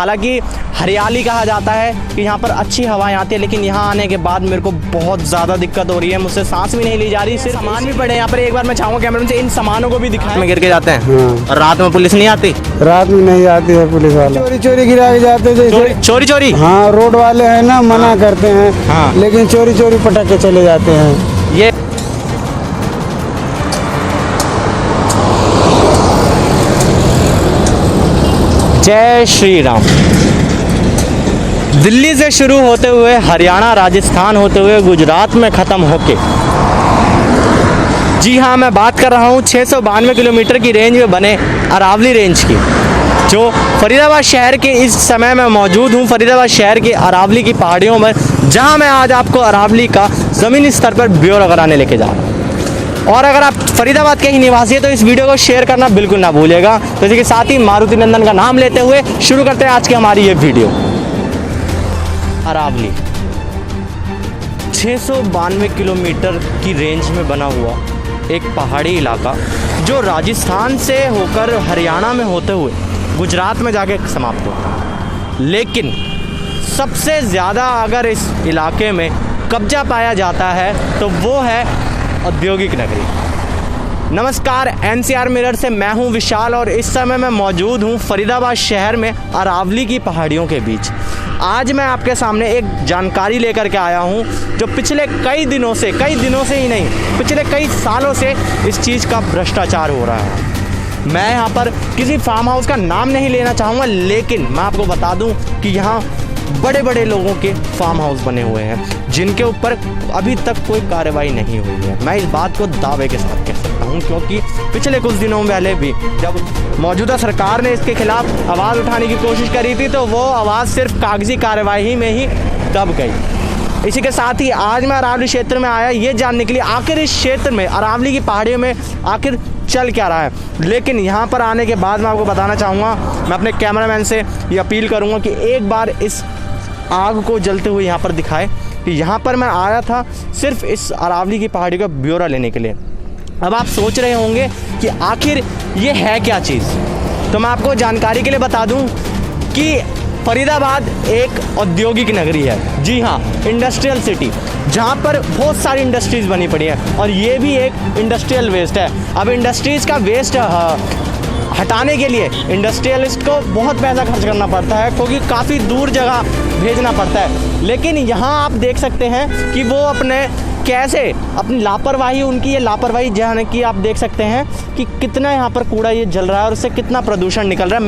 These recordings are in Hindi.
हालांकि हरियाली कहा जाता है कि यहाँ पर अच्छी हवाएं आती है, लेकिन यहाँ आने के बाद मेरे को बहुत ज़्यादा दिक्कत हो रही है, मुझसे सांस भी नहीं ली जा रही। सिर्फ सामान भी पड़े हैं यहाँ पर। एक बार मैं चाहूँगा कैमरे से इन सामानों को भी दिखाएं। में गिर के जाते हैं और रात में पुलिस नहीं आती? रात में नहीं आती है पुलिस वाले, चोरी चोरी गिरा के जाते जैसे चोरी चोरी। हाँ, रोड वाले हैं ना, मना करते हैं। हाँ। लेकिन चोरी चोरी पटक के चले जाते हैं। ये जय श्री राम। दिल्ली से शुरू होते हुए हरियाणा, राजस्थान होते हुए गुजरात में ख़त्म होके, जी हाँ, मैं बात कर रहा हूँ 692 किलोमीटर की रेंज में बने अरावली रेंज की, जो फरीदाबाद शहर के इस समय मैं मौजूद हूँ। फरीदाबाद शहर के अरावली की पहाड़ियों में, जहाँ मैं आज आपको अरावली का ज़मीनी स्तर पर ब्यौरा कराने लेके जा रहा हूँ। और अगर आप फरीदाबाद के ही निवासी हैं तो इस वीडियो को शेयर करना बिल्कुल ना भूलिएगा। तो इसी के साथ ही मारुति नंदन का नाम लेते हुए शुरू करते हैं आज की हमारी ये वीडियो। अरावली 692 किलोमीटर की रेंज में बना हुआ एक पहाड़ी इलाका, जो राजस्थान से होकर हरियाणा में होते हुए गुजरात में जाके समाप्त होता है। लेकिन सबसे ज़्यादा अगर इस इलाके में कब्जा पाया जाता है तो वो है औद्योगिक नगरी। नमस्कार, NCR मिरर से मैं हूं विशाल और इस समय मैं मौजूद हूं फरीदाबाद शहर में अरावली की पहाड़ियों के बीच। आज मैं आपके सामने एक जानकारी लेकर के आया हूं, जो पिछले कई दिनों से ही नहीं, पिछले कई सालों से इस चीज़ का भ्रष्टाचार हो रहा है। मैं यहाँ पर किसी फार्म हाउस का नाम नहीं लेना चाहूँगा, लेकिन मैं आपको बता दूँ कि यहाँ बड़े बड़े लोगों के फार्म हाउस बने हुए हैं, जिनके ऊपर अभी तक कोई कार्रवाई नहीं हुई है। मैं इस बात को दावे के साथ कह सकता हूं, क्योंकि पिछले कुछ दिनों पहले भी जब मौजूदा सरकार ने इसके खिलाफ आवाज़ उठाने की कोशिश करी थी, तो वो आवाज़ सिर्फ कागजी कार्रवाई में ही दब गई। इसी के साथ ही आज मैं अरावली क्षेत्र में आया ये जानने के लिए, आखिर इस क्षेत्र में अरावली की पहाड़ियों में आखिर चल क्या रहा है। लेकिन यहाँ पर आने के बाद मैं आपको बताना चाहूँगा, मैं अपने कैमरामैन से ये अपील करूँगा कि एक बार इस आग को जलते हुए यहाँ पर दिखाए कि यहाँ पर मैं आया था सिर्फ इस अरावली की पहाड़ी का ब्यौरा लेने के लिए। अब आप सोच रहे होंगे कि आखिर ये है क्या चीज़, तो मैं आपको जानकारी के लिए बता दूं कि फरीदाबाद एक औद्योगिक नगरी है। जी हाँ, इंडस्ट्रियल सिटी, जहाँ पर बहुत सारी इंडस्ट्रीज़ बनी पड़ी है और ये भी एक इंडस्ट्रियल वेस्ट है। अब इंडस्ट्रीज़ का वेस्ट हटाने के लिए इंडस्ट्रियलिस्ट को बहुत पैसा खर्च करना पड़ता है, क्योंकि काफ़ी दूर जगह भेजना पड़ता है। लेकिन यहाँ आप देख सकते हैं कि वो अपनी लापरवाही, उनकी ये लापरवाही जहाँ की आप देख सकते हैं कि कितना यहाँ पर कूड़ा ये जल रहा है और उससे कितना प्रदूषण निकल रहा है।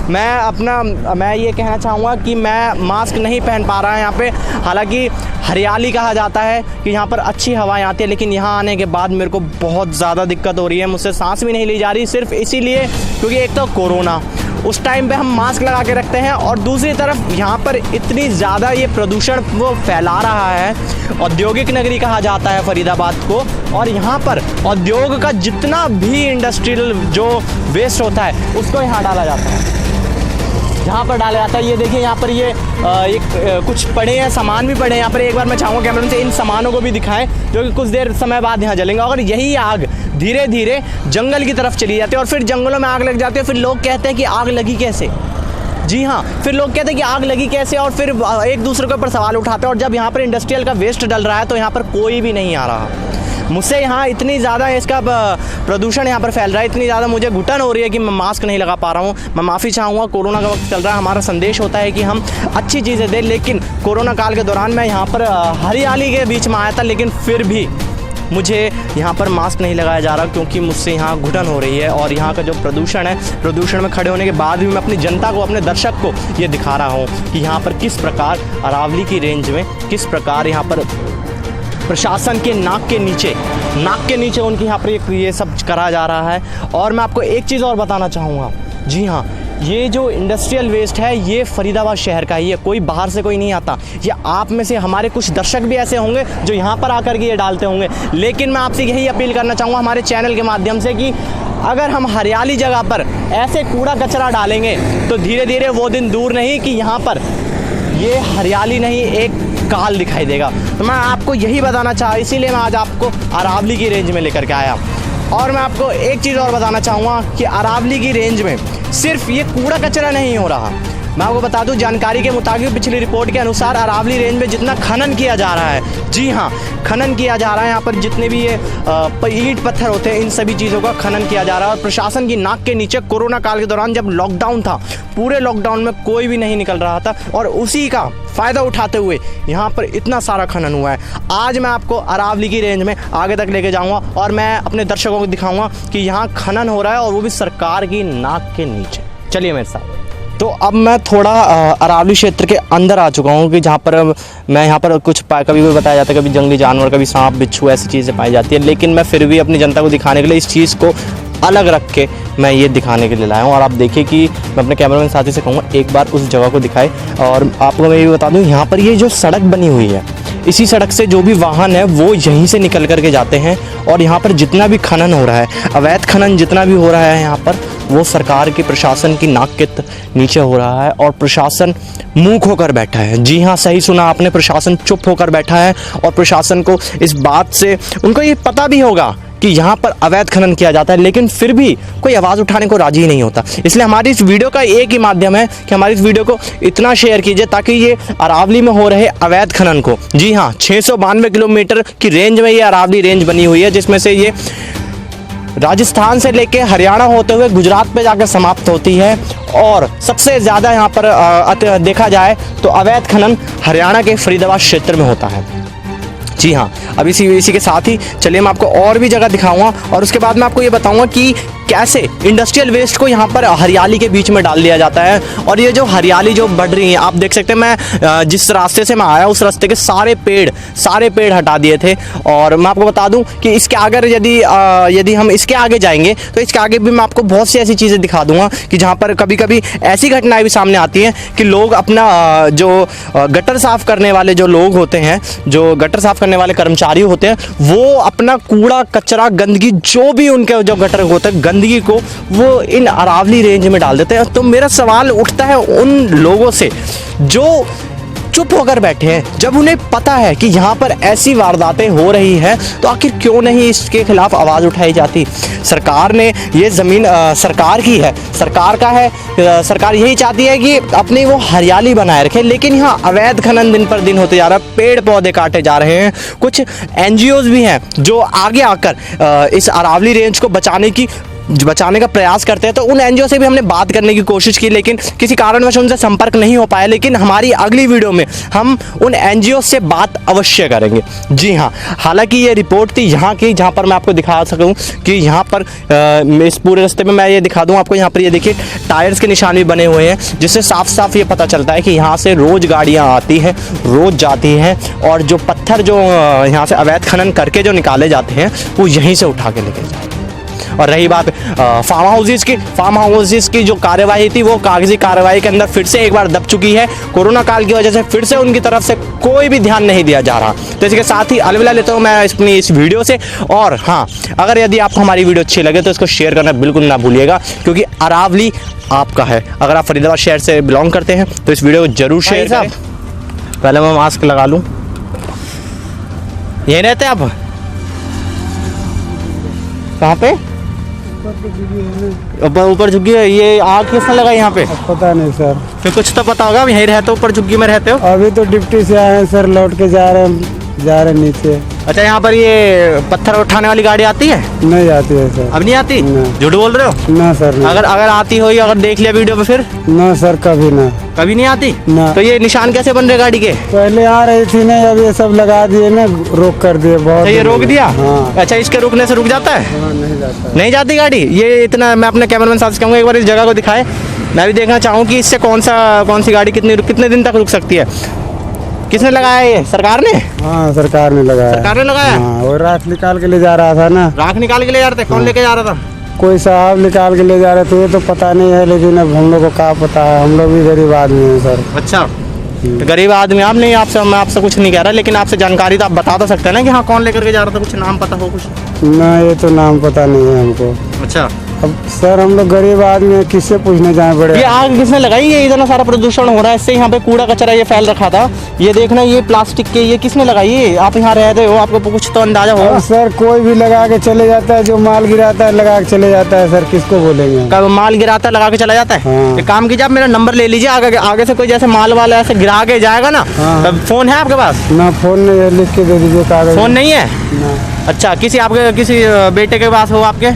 मैं ये कहना चाहूँगा कि मैं मास्क नहीं पहन पा रहा है यहाँ पे। हालांकि हरियाली कहा जाता है कि यहाँ पर अच्छी हवाएं आती है, लेकिन यहाँ आने के बाद मेरे को बहुत ज़्यादा दिक्कत हो रही है, मुझसे सांस भी नहीं ली जा रही। सिर्फ इसीलिए क्योंकि एक तो कोरोना, उस टाइम पे हम मास्क लगा के रखते हैं, और दूसरी तरफ यहाँ पर इतनी ज़्यादा ये प्रदूषण वो फैला रहा है। औद्योगिक नगरी कहा जाता है फरीदाबाद को, और यहाँ पर उद्योग का जितना भी इंडस्ट्रियल जो वेस्ट होता है उसको यहाँ डाला जाता है। यहाँ पर डाला जाता है, ये देखिए यहाँ पर ये कुछ पड़े हैं, सामान भी पड़े हैं यहाँ पर। एक बार मैं चाहूँगा कैमरे से इन सामानों को भी दिखाएं, जो कि कुछ देर समय बाद यहाँ जलेंगे। और यही आग धीरे धीरे जंगल की तरफ चली जाती है, और फिर जंगलों में आग लग जाती है। फिर लोग कहते हैं कि आग लगी कैसे। जी हाँ, फिर लोग कहते हैं कि आग लगी कैसे, और फिर एक दूसरे के ऊपर सवाल उठाते हैं। और जब यहाँ पर इंडस्ट्रियल का वेस्ट डल रहा है तो यहाँ पर कोई भी नहीं आ रहा। मुझसे यहाँ इतनी ज़्यादा इसका प्रदूषण यहाँ पर फैल रहा है, इतनी ज़्यादा मुझे घुटन हो रही है कि मैं मास्क नहीं लगा पा रहा हूँ। मैं माफ़ी चाहूँगा, कोरोना का वक्त चल रहा है, हमारा संदेश होता है कि हम अच्छी चीज़ें दें। लेकिन कोरोना काल के दौरान मैं यहाँ पर हरियाली के बीच में आया था, लेकिन फिर भी मुझे यहाँ पर मास्क नहीं लगाया जा रहा, क्योंकि मुझसे यहाँ घुटन हो रही है। और यहाँ का जो प्रदूषण है, प्रदूषण में खड़े होने के बाद भी मैं अपनी जनता को, अपने दर्शक को ये दिखा रहा हूँ कि यहाँ पर किस प्रकार अरावली की रेंज में किस प्रकार यहाँ पर प्रशासन के नाक के नीचे उनके यहाँ पर ये सब करा जा रहा है। और मैं आपको एक चीज़ और बताना चाहूँगा, जी हाँ, ये जो इंडस्ट्रियल वेस्ट है ये फरीदाबाद शहर का ही है, कोई बाहर से कोई नहीं आता। ये आप में से हमारे कुछ दर्शक भी ऐसे होंगे जो यहाँ पर आकर के ये डालते होंगे। लेकिन मैं आपसे यही अपील करना चाहूँगा हमारे चैनल के माध्यम से कि अगर हम हरियाली जगह पर ऐसे कूड़ा कचरा डालेंगे तो धीरे धीरे वो दिन दूर नहीं कि यहाँ पर ये हरियाली नहीं एक काल दिखाई देगा। तो मैं आपको यही बताना इसीलिए मैं आज आपको अरावली की रेंज में लेकर के आया। और मैं आपको एक चीज़ और बताना चाहूँगा कि अरावली की रेंज में सिर्फ ये कूड़ा कचरा नहीं हो रहा, मैं आपको बता दूं, जानकारी के मुताबिक पिछली रिपोर्ट के अनुसार अरावली रेंज में जितना खनन किया जा रहा है, जी हाँ, खनन किया जा रहा है, यहाँ पर जितने भी ये ईंट पत्थर होते हैं, इन सभी चीज़ों का खनन किया जा रहा है। और प्रशासन की नाक के नीचे कोरोना काल के दौरान जब लॉकडाउन था, पूरे लॉकडाउन में कोई भी नहीं निकल रहा था और उसी का फ़ायदा उठाते हुए यहाँ पर इतना सारा खनन हुआ है। आज मैं आपको अरावली की रेंज में आगे तक लेके जाऊँगा और मैं अपने दर्शकों को दिखाऊँगा कि यहाँ खनन हो रहा है और वो भी सरकार की नाक के नीचे। चलिए मेरे साथ। तो अब मैं थोड़ा अरावली क्षेत्र के अंदर आ चुका हूँ कि जहाँ पर मैं यहाँ पर कुछ कभी भी बताया जाता है, कभी जंगली जानवर, कभी सांप बिच्छू ऐसी चीज़ें पाई जाती है, लेकिन मैं फिर भी अपनी जनता को दिखाने के लिए इस चीज़ को अलग रख के मैं ये दिखाने के लिए लाया हूँ। और आप देखिए कि मैं अपने कैमरामैन साथी से कहूँगा एक बार उस जगह को दिखाए। और आपको मैं ये बता दूँ, यहाँ पर ये जो सड़क बनी हुई है, इसी सड़क से जो भी वाहन है वो यहीं से निकल करके जाते हैं। और यहाँ पर जितना भी खनन हो रहा है, अवैध खनन जितना भी हो रहा है यहाँ पर, वो सरकार के प्रशासन की नाक के नीचे हो रहा है और प्रशासन मूक होकर बैठा है। जी हाँ, सही सुना आपने, प्रशासन चुप होकर बैठा है। और प्रशासन को इस बात से, उनको ये पता भी होगा कि यहाँ पर अवैध खनन किया जाता है, लेकिन फिर भी कोई आवाज़ उठाने को राजी नहीं होता। इसलिए हमारी इस वीडियो का एक ही माध्यम है कि हमारी इस वीडियो को इतना शेयर कीजिए ताकि ये अरावली में हो रहे अवैध खनन को, जी हाँ, 692 किलोमीटर की रेंज में ये अरावली रेंज बनी हुई है, जिसमें से ये राजस्थान से लेके हरियाणा होते हुए गुजरात पे जाकर समाप्त होती है। और सबसे ज़्यादा यहाँ पर देखा जाए तो अवैध खनन हरियाणा के फरीदाबाद क्षेत्र में होता है। जी हाँ, अब इसी के साथ ही चलिए मैं आपको और भी जगह दिखाऊंगा और उसके बाद मैं आपको ये बताऊंगा कि कैसे इंडस्ट्रियल वेस्ट को यहाँ पर हरियाली के बीच में डाल दिया जाता है। और ये जो हरियाली जो बढ़ रही है, आप देख सकते हैं, मैं जिस रास्ते से मैं आया उस रास्ते के सारे पेड़ हटा दिए थे। और मैं आपको बता दूं कि इसके अगर यदि हम इसके आगे जाएंगे तो इसके आगे भी मैं आपको बहुत सी ऐसी चीज़ें दिखा दूंगा कि जहाँ पर कभी कभी ऐसी घटनाएं भी सामने आती हैं कि लोग अपना जो गटर साफ़ करने वाले जो लोग होते हैं, जो गटर साफ़ करने वाले कर्मचारी होते हैं, वो अपना कूड़ा कचरा गंदगी जो भी उनके जो गटर होते हैं गंदगी को वो इन अरावली रेंज में डाल देते हैं। तो मेरा सवाल उठता है उन लोगों से जो चुप होकर बैठे हैं, जब उन्हें पता है कि यहाँ पर ऐसी वारदातें हो रही हैं, तो आखिर क्यों नहीं इसके खिलाफ आवाज़ उठाई जाती। सरकार ने ये ज़मीन सरकार की है, सरकार का है, सरकार यही चाहती है कि अपनी वो हरियाली बनाए रखे, लेकिन यहाँ अवैध खनन दिन पर दिन होते जा रहा है, पेड़ पौधे काटे जा रहे हैं। कुछ NGOs भी हैं जो आगे आकर इस अरावली रेंज को बचाने का प्रयास करते हैं। तो उन NGO से भी हमने बात करने की कोशिश की, लेकिन किसी कारणवश उनसे संपर्क नहीं हो पाया। लेकिन हमारी अगली वीडियो में हम उन NGO से बात अवश्य करेंगे। जी हाँ, हालांकि ये रिपोर्ट थी यहाँ की, जहाँ पर मैं आपको दिखा सकूँ कि यहाँ पर इस पूरे रास्ते में मैं ये दिखा दूँ आपको। यहाँ पर ये देखिए टायर्स के निशान भी बने हुए हैं, जिससे साफ साफ ये पता चलता है कि यहाँ से रोज़ गाड़ियाँ आती हैं, रोज़ जाती हैं और जो पत्थर जो यहाँ से अवैध खनन करके जो निकाले जाते हैं वो यहीं से उठा के लेके जाते हैं। और रही बात फार्म हाउसेस की जो कार्यवाही थी, वो कागजी कार्यवाही के अंदर फिर से एक बार दब चुकी है। कोरोना काल की वजह से फिर से उनकी तरफ से कोई भी ध्यान नहीं दिया जा रहा। तो इसके साथ ही अलविदा लेता हूँ मैं अपनी इस वीडियो से। और हाँ, अगर यदि आपको हमारी वीडियो अच्छी लगे तो इसको शेयर करना बिल्कुल ना भूलिएगा, क्योंकि अरावली आपका है। अगर आप फरीदाबाद शहर से बिलोंग करते हैं तो इस वीडियो को जरूर शेयर करें। पहले मैं मास्क लगा लूँ। यहीं रहते हैं आप? कहाँ पे? ऊपर झुग्गी है। ये आग किसने लगा यहाँ पे? पता नहीं सर। फिर कुछ तो पता होगा, यहीं रहते हो, ऊपर झुग्गी में रहते हो? अभी तो डिप्टी से आए हैं सर, लौट के जा रहे हैं नीचे। अच्छा, यहाँ पर ये पत्थर उठाने वाली गाड़ी आती है? नहीं आती है सर। अब नहीं आती? झूठ बोल रहे हो? ना सर नहीं। अगर आती हो, अगर देख लिया वीडियो पे फिर? ना सर, कभी ना। कभी नहीं आती ना। तो ये निशान कैसे बन रहे गाड़ी के? पहले आ रही थी ना, अब ये सब लगा दिए ना, रोक कर दिए बहुत। तो ये रोक दिया? हाँ। अच्छा, इसके रुकने से रुक जाता है? हाँ, नहीं जाता। नहीं जाती गाड़ी ये इतना। मैं अपने कैमरामैन साहब से कहूँगा एक बार इस जगह को दिखाए, मैं भी देखना चाहूँ कि इससे कौन सी गाड़ी कितने दिन तक रुक सकती है। किसने लगाया ये? सरकार ने? हाँ, सरकार ने लगाया। सरकार ने लगाया? हाँ, वो राख निकाल के ले जा रहा था ना। राख निकाल के ले जा रहे थे? कौन लेके जा रहा था? कोई साहब निकाल के ले जा रहे थे, ये तो पता नहीं है, लेकिन अब हम लोग को क्या पता है, हम लोग भी गरीब आदमी हैं सर। अच्छा, तो गरीब आदमी आप नहीं, मैं आपसे कुछ नहीं कह रहा, लेकिन आपसे जानकारी तो आप बता तो सकते हैं ना कि हाँ कौन लेकर के जा रहा था? कुछ नाम पता हो कुछ? ना, ये तो नाम पता नहीं है हमको। अच्छा, अब सर हम लोग गरीब आदमी हैं, किससे पूछने जाए बड़े। ये आग किसने लगाई? ये इतना सारा प्रदूषण हो रहा है, इससे यहाँ पे कूड़ा कचरा ये फैल रखा था। ये देखना, ये प्लास्टिक के, ये किसने लगाई? ये आप यहाँ रहते हो, आपको कुछ तो अंदाजा होगा। अब सर कोई भी लगा के चले जाता है, जो माल गिराता है लगा के चले जाता है, सर किसको बोलेंगे। कब माल गिराता है लगा के चला जाता है? हाँ। एक काम कीजिए, आप मेरा नंबर ले लीजिए, आगे से कोई जैसे माल वाला ऐसे गिरा के जाएगा ना, हाँ। तब फोन है आपके पास? ना फोन नहीं है, लिख के दे दीजिए कागज। फोन नहीं है? ना। अच्छा, किसी बेटे के पास हो आपके?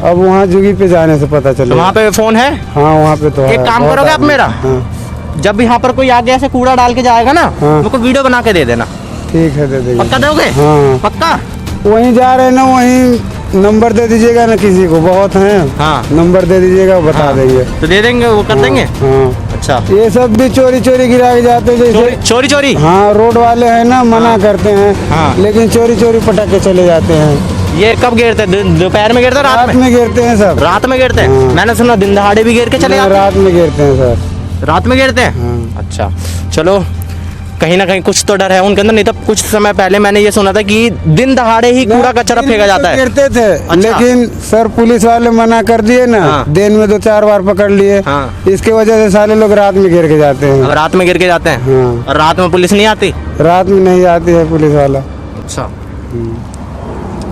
अब वहाँ जुगी पे जाने से पता तो चलेगा। वहाँ पे फोन है? हाँ वहाँ पे तो है। एक काम बहुत करोगे आप आदमी। मेरा? हाँ। जब यहाँ पर कोई आगे ऐसे कूड़ा डाल के जाएगा ना, हाँ। मेरे को वीडियो बना के दे देना। ठीक है दे देंगे। पक्का दोगे? हाँ। पक्का? वहीं जा रहे हैं ना, वहीं नंबर दे दीजिएगा ना, किसी को बहुत हैं। हाँ। नंबर दे दीजिएगा, वो बता हाँ। देंगे। तो दे देंगे, वो कर देंगे। हाँ। अच्छा, ये सब भी चोरी चोरी गिरा के जाते हैं, जैसे चोरी चोरी? हाँ रोड वाले हैं ना, मना करते हैं। हाँ। लेकिन चोरी चोरी पटक के चले जाते हैं। ये कब गिरते हैं? दोपहर में गिरते हैं, रात रात में? में गिरते हैं सब। रात में गिरते हैं? हाँ। मैंने सुना दिन दहाड़े भी गिर के चले जाते हैं। रात में गिरते हैं सर। रात में गिरते हैं? हाँ। अच्छा, चलो, कहीं ना कहीं कुछ तो डर है उनके अंदर। नहीं तो कुछ समय पहले मैंने ये सुना था कि दिन दहाड़े ही कूड़ा कचरा दिन फेंका में जाता तो है। गिरते थे। अच्छा। लेकिन सर पुलिस वाले मना कर दिए ना, हाँ। दिन में 2-4 बार पकड़ लिए। हाँ। इसके वजह से सारे लोग रात में गिर के जाते अब हैं। रात में गिर के जाते हैं? हाँ। और रात में पुलिस नहीं आती? रात में नहीं आती है पुलिस वाला। अच्छा,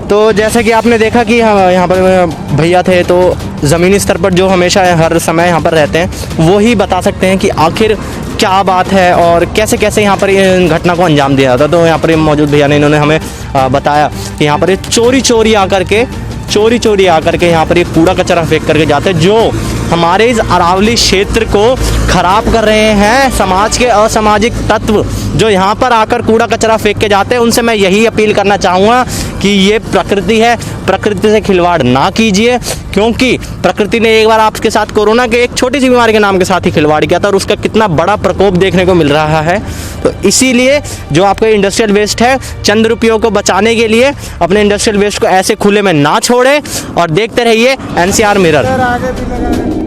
तो जैसे कि आपने देखा कि यहाँ पर भैया थे, तो ज़मीनी स्तर पर जो हमेशा हर समय यहाँ पर रहते हैं, वो ही बता सकते हैं कि आखिर क्या बात है और कैसे कैसे यहाँ पर ये घटना को अंजाम दिया जाता। तो यहाँ पर मौजूद भैया ने इन्होंने हमें बताया कि यहाँ पर ये चोरी चोरी आकर के यहाँ पर ये कूड़ा कचरा फेंक करके जाते हैं, जो हमारे इस अरावली क्षेत्र को खराब कर रहे हैं। समाज के असामाजिक तत्व जो यहाँ पर आकर कूड़ा कचरा फेंक के जाते हैं, उनसे मैं यही अपील करना चाहूँगा कि ये प्रकृति है, प्रकृति से खिलवाड़ ना कीजिए, क्योंकि प्रकृति ने एक बार आपके साथ कोरोना के एक छोटी सी बीमारी के नाम के साथ ही खिलवाड़ किया था, और उसका कितना बड़ा प्रकोप देखने को मिल रहा है। तो इसीलिए जो आपका इंडस्ट्रियल वेस्ट है, चंद रुपयों को बचाने के लिए अपने इंडस्ट्रियल वेस्ट को ऐसे खुले में ना छोड़े, और देखते रहिए NCR मिरर। सर आगे भी लगा रहे हैं।